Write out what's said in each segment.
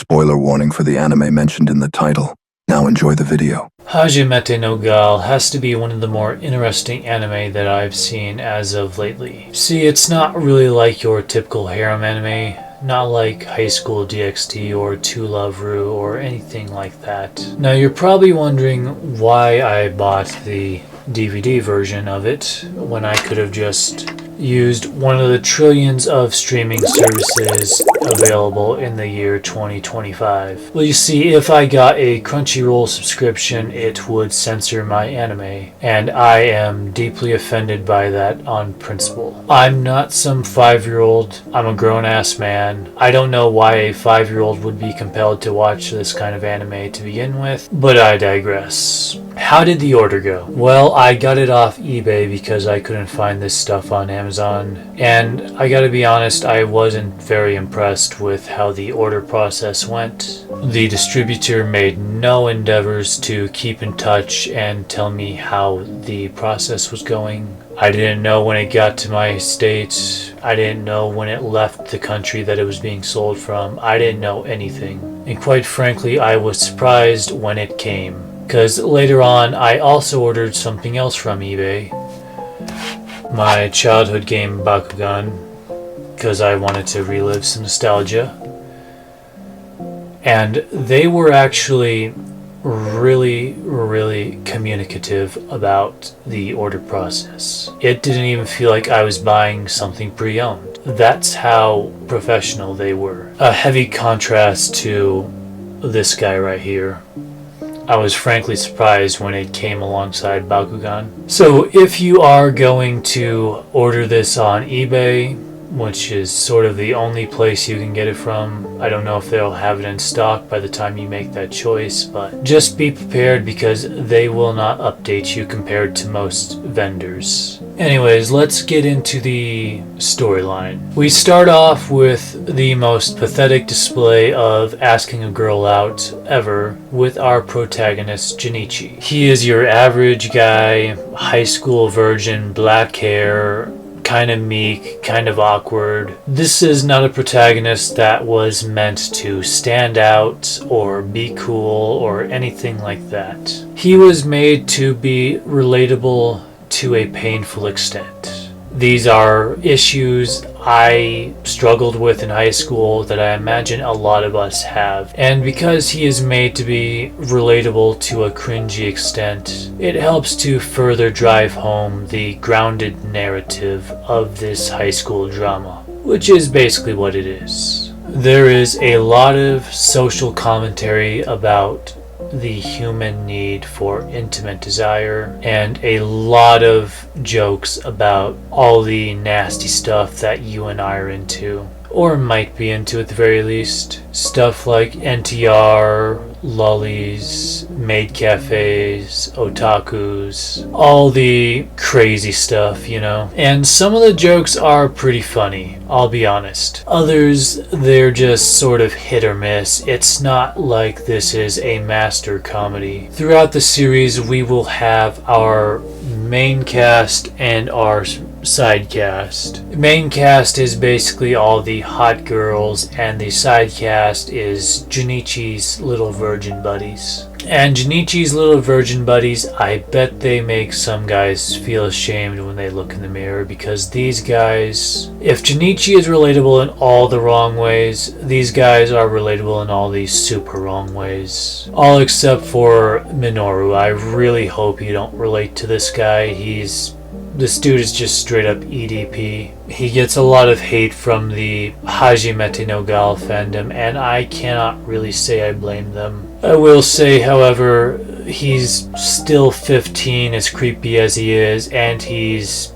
Spoiler warning for the anime mentioned in the title. Now enjoy the video. Hajimete No Gal has to be one of the more interesting anime that I've seen as of lately. See, it's not really like your typical harem anime, not like High School DxD or To Love Ru or anything like that. Now you're probably wondering why I bought the DVD version of it when I could have just used one of the trillions of streaming services available in the year 2025. Well, you see, if I got a Crunchyroll subscription, it would censor my anime, and I am deeply offended by that on principle. I'm not some 5-year-old, I'm a grown-ass man. I don't know why a 5-year-old would be compelled to watch this kind of anime to begin with, but I digress. How did the order go? Well, I got it off eBay because I couldn't find this stuff on Amazon, and I gotta be honest, I wasn't very impressed with how the order process went. The distributor made no endeavors to keep in touch and tell me how the process was going. I didn't know when it got to my state. I didn't know when it left the country that it was being sold from. I didn't know anything. And quite frankly, I was surprised when it came. Because later on, I also ordered something else from eBay. My childhood game Bakugan, because I wanted to relive some nostalgia. And they were actually really communicative about the order process. It didn't even feel like I was buying something pre-owned. That's how professional they were. A heavy contrast to this guy right here. I was frankly surprised when it came alongside Bakugan. So if you are going to order this on eBay, which is sort of the only place you can get it from, I don't know if they'll have it in stock by the time you make that choice, but just be prepared because they will not update you compared to most vendors. Anyways, let's get into the storyline. We start off with the most pathetic display of asking a girl out ever with our protagonist, Junichi. He is your average guy, high school virgin, black hair, kind of meek, kind of awkward. This is not a protagonist that was meant to stand out or be cool or anything like that. He was made to be relatable to a painful extent. These are issues I struggled with in high school that I imagine a lot of us have. And because he is made to be relatable to a cringy extent, it helps to further drive home the grounded narrative of this high school drama, which is basically what it is. There is a lot of social commentary about the human need for intimate desire, and a lot of jokes about all the nasty stuff that you and I are into, or might be into at the very least. Stuff like NTR, lollies, maid cafes, otakus, all the crazy stuff, you know. And some of the jokes are pretty funny, I'll be honest. Others, they're just sort of hit or miss. It's not like this is a master comedy. Throughout the series, we will have our main cast and our side cast. The main cast is basically all the hot girls, and the side cast is Junichi's little virgin buddies. And Junichi's little virgin buddies, I bet they make some guys feel ashamed when they look in the mirror, because these guys, if Junichi is relatable in all the wrong ways, these guys are relatable in all these super wrong ways. All except for Minoru. I really hope you don't relate to this guy. This dude is just straight up EDP. He gets a lot of hate from the Hajimete No Gal fandom, and I cannot really say I blame them. I will say, however, he's still 15, as creepy as he is, and he's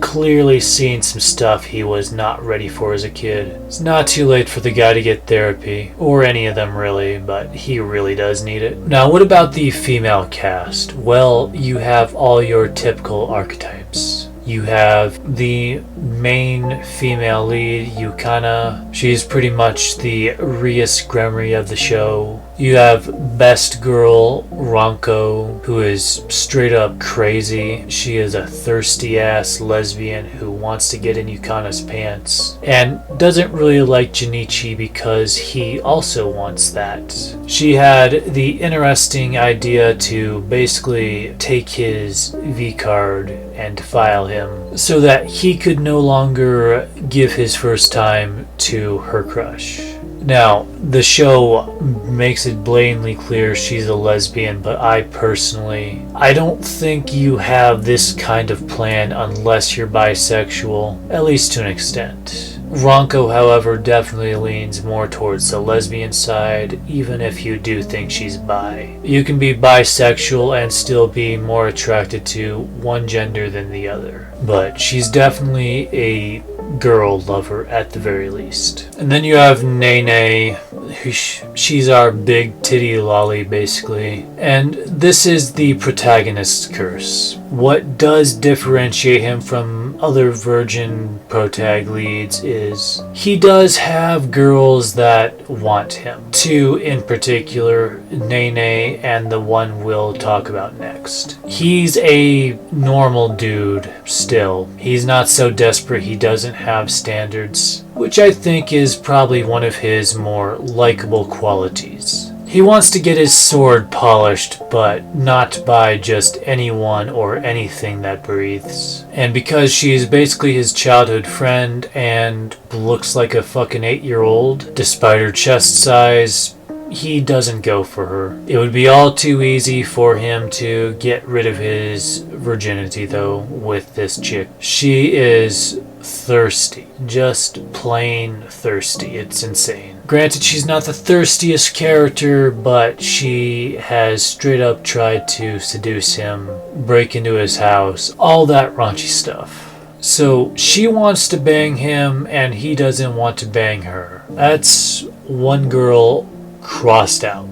clearly seen some stuff he was not ready for as a kid. It's not too late for the guy to get therapy, or any of them really, but he really does need it. Now, what about the female cast? Well, you have all your typical archetypes. You have the main female lead, Yukana. She's pretty much the Rias Gremory of the show. You have best girl, Ronko, who is straight up crazy. She is a thirsty ass lesbian who wants to get in Yukana's pants and doesn't really like Junichi because he also wants that. She had the interesting idea to basically take his V card and file him so that he could no longer give his first time to her crush. Now, the show makes it blatantly clear she's a lesbian, but I don't think you have this kind of plan unless you're bisexual, at least to an extent. Ronko, however, definitely leans more towards the lesbian side, even if you do think she's bi. You can be bisexual and still be more attracted to one gender than the other, but she's definitely a girl lover at the very least. And then you have Nene. She's our big titty lolly basically, and this is the protagonist's curse. What does differentiate him from other virgin protag leads is he does have girls that want him. Two in particular, Nene and the one we'll talk about next. He's a normal dude still. He's not so desperate he doesn't have standards, which I think is probably one of his more likable qualities. He wants to get his sword polished, but not by just anyone or anything that breathes. And because she's basically his childhood friend and looks like a fucking 8-year-old, despite her chest size, he doesn't go for her. It would be all too easy for him to get rid of his virginity, though, with this chick. She is thirsty. Just plain thirsty. It's insane. Granted, she's not the thirstiest character, but she has straight up tried to seduce him, break into his house, all that raunchy stuff. So she wants to bang him and he doesn't want to bang her. That's one girl crossed out.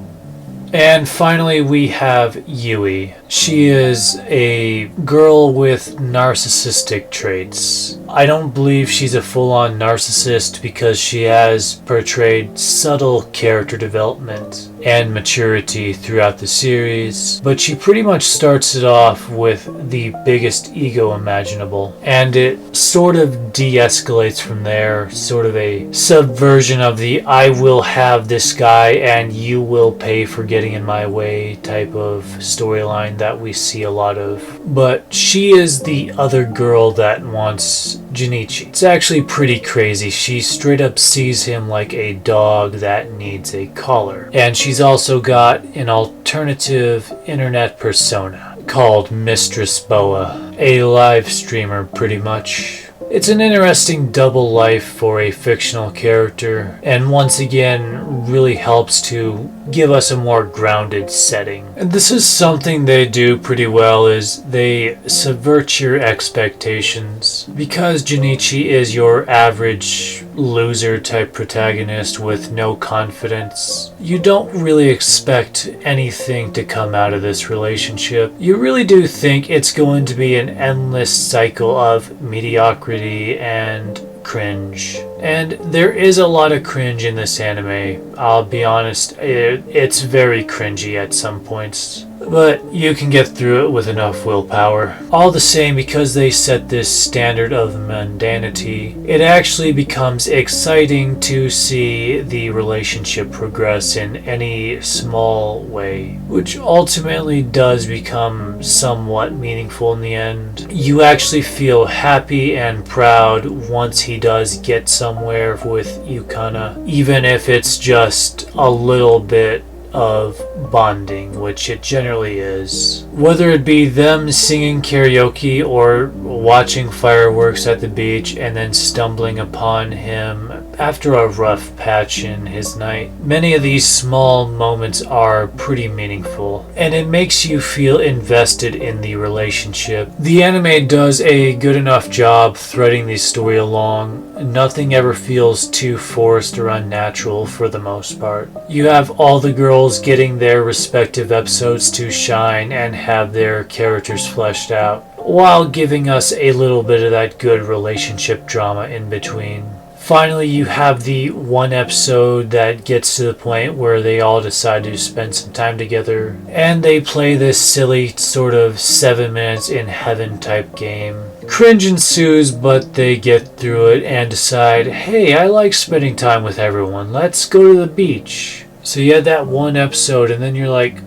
And finally we have Yui. She is a girl with narcissistic traits. I don't believe she's a full-on narcissist because she has portrayed subtle character development and maturity throughout the series, but she pretty much starts it off with the biggest ego imaginable, and it sort of de-escalates from there, sort of a subversion of the I will have this guy and you will pay for getting in my way type of storyline that we see a lot of. But she is the other girl that wants Junichi. It's actually pretty crazy. She straight up sees him like a dog that needs a collar. And she's also got an alternative internet persona called Mistress Boa, a live streamer pretty much. It's an interesting double life for a fictional character, and once again really helps to give us a more grounded setting. And this is something they do pretty well, is they subvert your expectations. Because Junichi is your average loser type protagonist with no confidence, you don't really expect anything to come out of this relationship. You really do think it's going to be an endless cycle of mediocrity and cringe. And there is a lot of cringe in this anime. I'll be honest, it's very cringy at some points. But you can get through it with enough willpower. All the same, because they set this standard of mundanity, it actually becomes exciting to see the relationship progress in any small way, which ultimately does become somewhat meaningful in the end. You actually feel happy and proud once he does get somewhere with Yukana, even if it's just a little bit of bonding, which it generally is. Whether it be them singing karaoke or watching fireworks at the beach and then stumbling upon him after a rough patch in his night. Many of these small moments are pretty meaningful, and it makes you feel invested in the relationship. The anime does a good enough job threading the story along. Nothing ever feels too forced or unnatural for the most part. You have all the girls getting their respective episodes to shine and have their characters fleshed out. while giving us a little bit of that good relationship drama in between. Finally, you have the one episode that gets to the point where they all decide to spend some time together, and they play this silly sort of 7 minutes in heaven type game. Cringe ensues, but they get through it and decide, hey, I like spending time with everyone, let's go to the beach. So you had that one episode, and then you're like,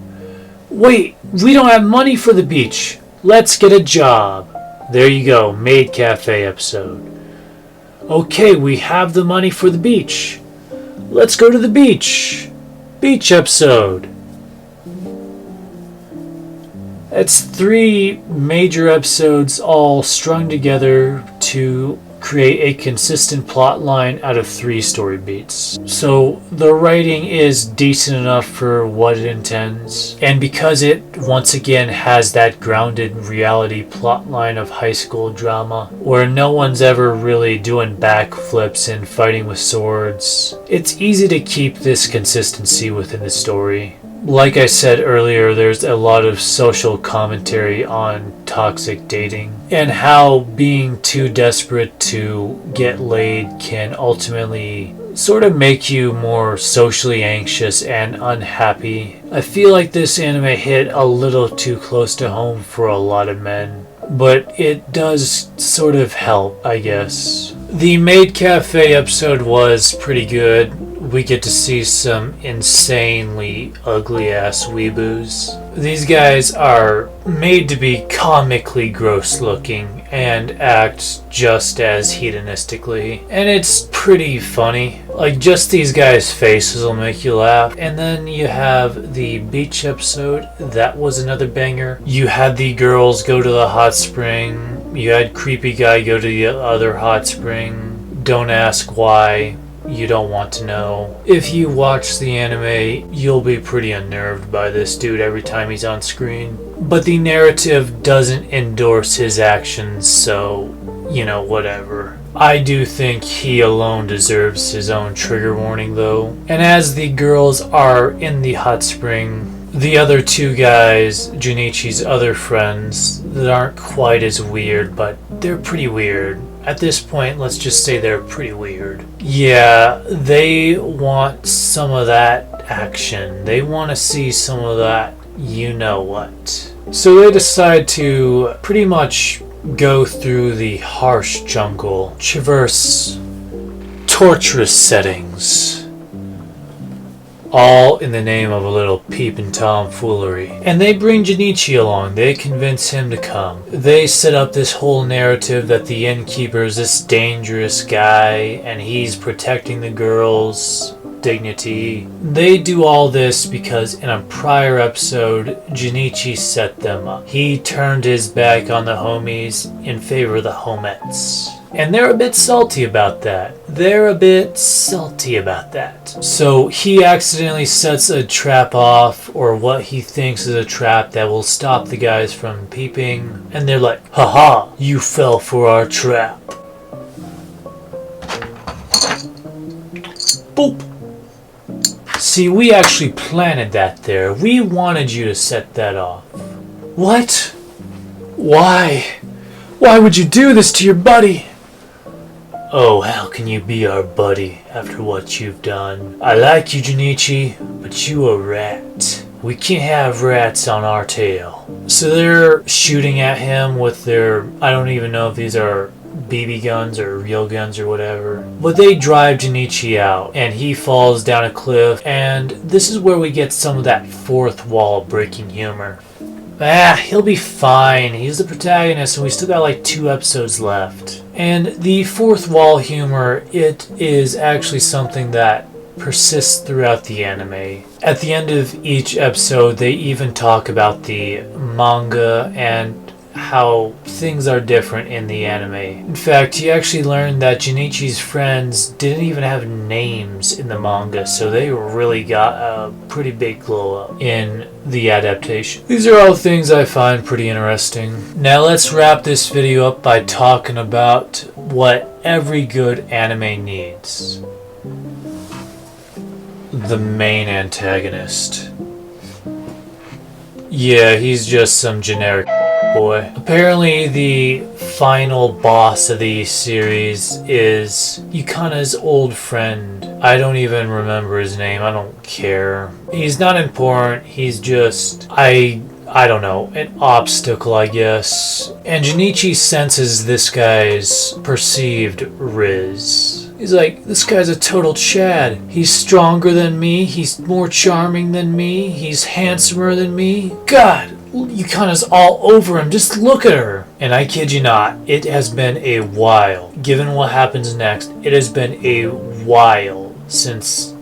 wait, we don't have money for the beach, let's get a job. There you go, Maid Cafe episode. Okay, we have the money for the beach. Let's go to the beach. Beach episode. It's 3 major episodes all strung together to create a consistent plot line out of 3 story beats. So the writing is decent enough for what it intends, and because it once again has that grounded reality plot line of high school drama where no one's ever really doing backflips and fighting with swords, it's easy to keep this consistency within the story. Like I said earlier, there's a lot of social commentary on toxic dating and how being too desperate to get laid can ultimately sort of make you more socially anxious and unhappy. I feel like this anime hit a little too close to home for a lot of men, but it does sort of help, I guess. The Maid Cafe episode was pretty good. We get to see some insanely ugly ass weeboos. These guys are made to be comically gross looking and act just as hedonistically, and it's pretty funny. Like, just these guys' faces will make you laugh. And then you have the beach episode. That was another banger. You had the girls go to the hot spring. You had creepy guy go to the other hot spring. Don't ask why. You don't want to know. If you watch the anime, you'll be pretty unnerved by this dude every time he's on screen. But the narrative doesn't endorse his actions, so, you know, whatever. I do think he alone deserves his own trigger warning, though. And as the girls are in the hot spring, the other 2 guys, Junichi's other friends, that aren't quite as weird, but they're pretty weird. At this point, let's just say they're pretty weird. Yeah, they want some of that action. They want to see some of that you know what. So they decide to pretty much go through the harsh jungle, traverse torturous settings, all in the name of a little peeping tomfoolery. And they bring Junichi along. They convince him to come. They set up this whole narrative that the innkeeper is this dangerous guy and he's protecting the girls' dignity. They do all this because in a prior episode, Junichi set them up. He turned his back on the homies in favor of the homettes. And they're a bit salty about that. So he accidentally sets a trap off, or what he thinks is a trap that will stop the guys from peeping. And they're like, haha, you fell for our trap. Boop. See, we actually planted that there. We wanted you to set that off. What? Why? Why would you do this to your buddy? Oh, how can you be our buddy after what you've done? I like you, Junichi, but you a rat. We can't have rats on our tail. So they're shooting at him with their, I don't even know if these are BB guns or real guns or whatever. But they drive Junichi out and he falls down a cliff, and this is where we get some of that fourth wall breaking humor. He'll be fine. He's the protagonist and we still got like 2 episodes left. And the fourth wall humor, it is actually something that persists throughout the anime. At the end of each episode, they even talk about the manga and how things are different in the anime. In fact, you actually learn that Junichi's friends didn't even have names in the manga, so they really got a pretty big glow up in the adaptation. These are all things I find pretty interesting. Now let's wrap this video up by talking about what every good anime needs. The main antagonist. Yeah, he's just some generic boy. Apparently the final boss of the series is Yukana's old friend. I don't even remember his name. I don't care. He's not important. He's just, I don't know, an obstacle, I guess. And Junichi senses this guy's perceived riz. He's like, this guy's a total Chad. He's stronger than me. He's more charming than me. He's handsomer than me. God, Yukana's all over him. Just look at her. And I kid you not, it has been a while. Given what happens next, it has been a while since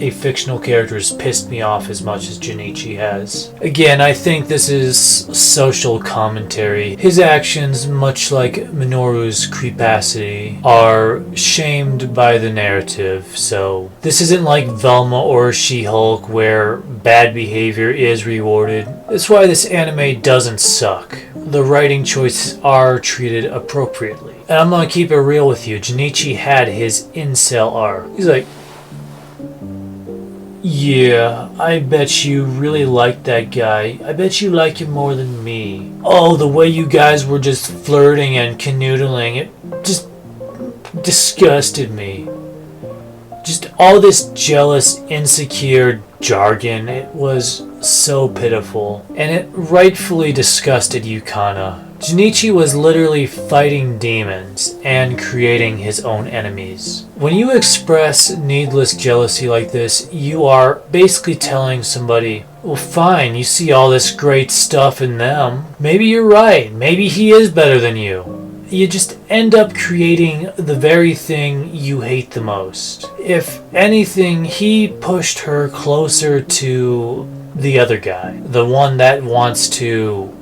a fictional character has pissed me off as much as Junichi has. Again, I think this is social commentary. His actions, much like Minoru's creepacity, are shamed by the narrative, so this isn't like Velma or She-Hulk where bad behavior is rewarded. That's why this anime doesn't suck. The writing choices are treated appropriately. And I'm gonna keep it real with you. Junichi had his incel arc. He's like, yeah, I bet you really like that guy. I bet you like him more than me. Oh, the way you guys were just flirting and canoodling, it just disgusted me. Just all this jealous, insecure jargon, it was so pitiful. And it rightfully disgusted Yukana. Junichi was literally fighting demons and creating his own enemies. When you express needless jealousy like this, you are basically telling somebody, well fine, you see all this great stuff in them. Maybe you're right, maybe he is better than you. You just end up creating the very thing you hate the most. If anything, he pushed her closer to the other guy. The one that wants to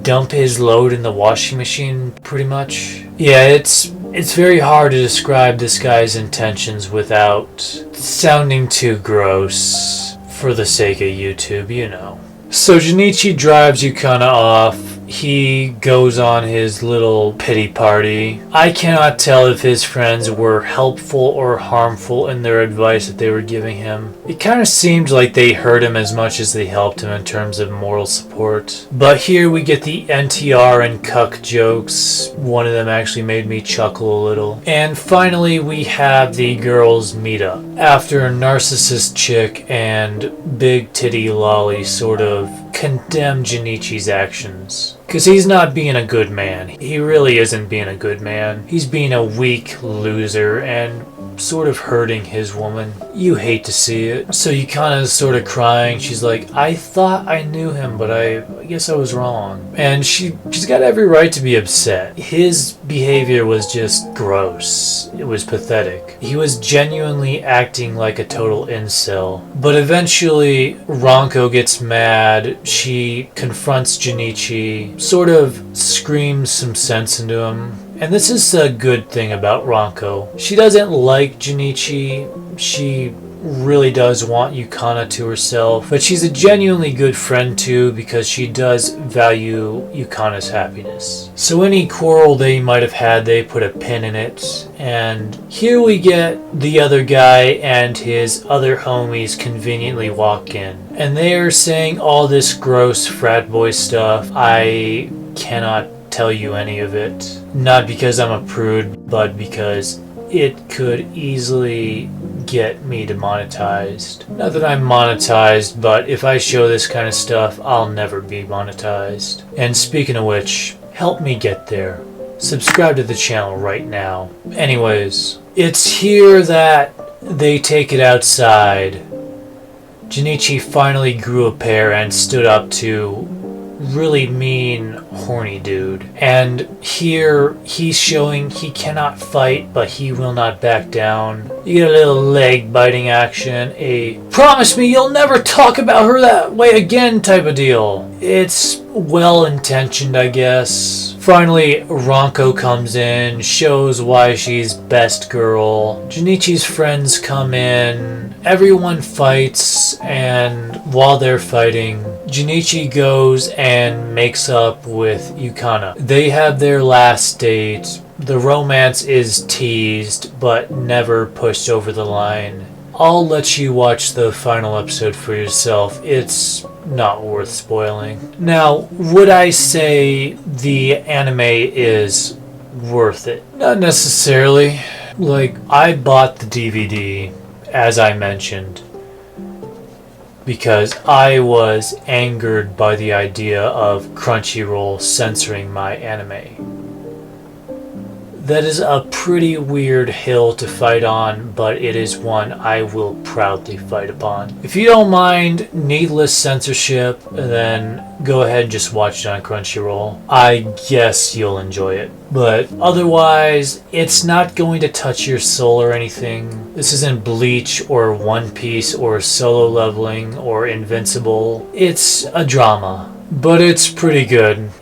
dump his load in the washing machine, pretty much. Yeah, it's very hard to describe this guy's intentions without sounding too gross for the sake of YouTube, you know. So Junichi drives Yukana off. He goes on his little pity party. I cannot tell if his friends were helpful or harmful in their advice that they were giving him. It kind of seemed like they hurt him as much as they helped him in terms of moral support. But here we get the NTR and cuck jokes. One of them actually made me chuckle a little. And finally we have the girls meet up. After a narcissist chick and big titty lolly sort of condemn Junichi's actions. Because he's not being a good man. He really isn't being a good man. He's being a weak loser and sort of hurting his woman. You hate to see it. So Yukana's sort of crying. She's like, I thought I knew him, but I guess I was wrong. And she's got every right to be upset. His behavior was just gross. It was pathetic. He was genuinely acting like a total incel. But eventually, Ranko gets mad. She confronts Junichi, sort of screams some sense into him. And this is a good thing about Ranko. She doesn't like Junichi. She really does want Yukana to herself. But she's a genuinely good friend too because she does value Yukana's happiness. So any quarrel they might have had, they put a pin in it. And here we get the other guy and his other homies conveniently walk in. And they are saying all this gross frat boy stuff. I cannot tell you any of it. Not because I'm a prude, but because it could easily get me demonetized. Not that I'm monetized, but if I show this kind of stuff, I'll never be monetized. And speaking of which, help me get there. Subscribe to the channel right now. Anyways, it's here that they take it outside. Junichi finally grew a pair and stood up to really mean, horny dude. And here he's showing he cannot fight, but he will not back down. You get a little leg biting action, a promise me you'll never talk about her that way again type of deal. It's well intentioned, I guess. Finally, Ranko comes in, shows why she's best girl. Junichi's friends come in, everyone fights, and while they're fighting, Junichi goes and makes up with Yukana. They have their last date. The romance is teased, but never pushed over the line. I'll let you watch the final episode for yourself. It's not worth spoiling. Now, would I say the anime is worth it? Not necessarily. Like, I bought the DVD, as I mentioned, because I was angered by the idea of Crunchyroll censoring my anime. That is a pretty weird hill to fight on, but it is one I will proudly fight upon. If you don't mind needless censorship, then go ahead and just watch it on Crunchyroll. I guess you'll enjoy it. But otherwise, it's not going to touch your soul or anything. This isn't Bleach or One Piece or Solo Leveling or Invincible. It's a drama, but it's pretty good.